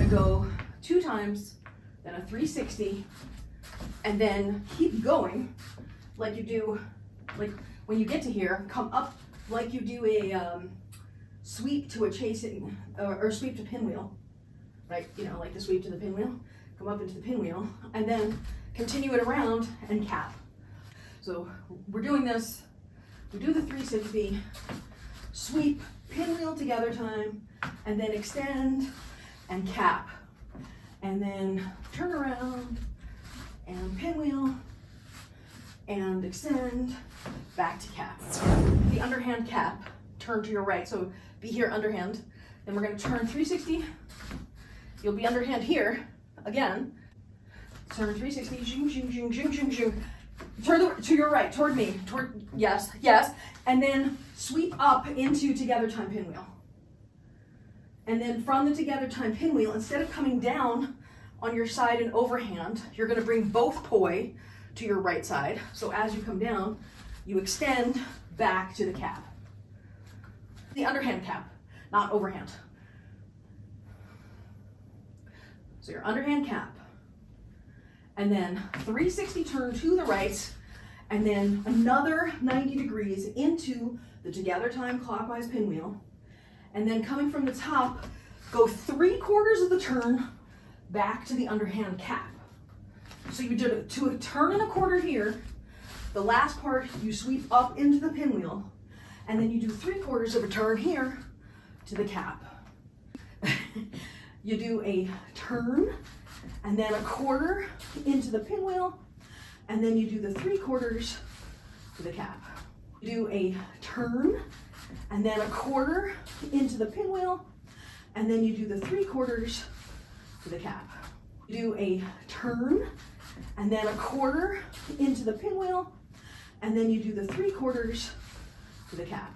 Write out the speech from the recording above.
go 2 times, then a 360, and then keep going like you do, like when you get to here, come up like you do a sweep to a chasing, or sweep to pinwheel, right? You know, like the sweep to the pinwheel, come up into the pinwheel, and then continue it around and cap. So we're doing this, we do the 360, sweep, pinwheel together time, and then extend and cap. And then turn around and pinwheel and extend back to cap. The underhand cap, turn to your right. So be here underhand. Then we're going to turn 360. You'll be underhand here again. Turn 360. Zing, zing, zing, zing, zing, zing. Turn to your right, toward me. Yes, yes. And then sweep up into together time pinwheel. And then from the together time pinwheel, instead of coming down on your side and overhand, you're going to bring both poi to your right side. So as you come down, you extend back to the cap. The underhand cap, not overhand. So your underhand cap. And then 360 turn to the right, and then another 90 degrees into the together time clockwise pinwheel. And then coming from the top, go 3/4 of the turn back to the underhand cap. So you did a turn and a quarter here. The last part, you sweep up into the pinwheel, and then you do 3/4 of a turn here to the cap. You do a turn, and then a quarter into the pinwheel, and then you do the 3/4 to the cap. You do a turn, and then a quarter into the pinwheel, and then you do the 3/4 to the cap. You do a turn, and then a quarter into the pinwheel, and then you do the 3/4 to the cap.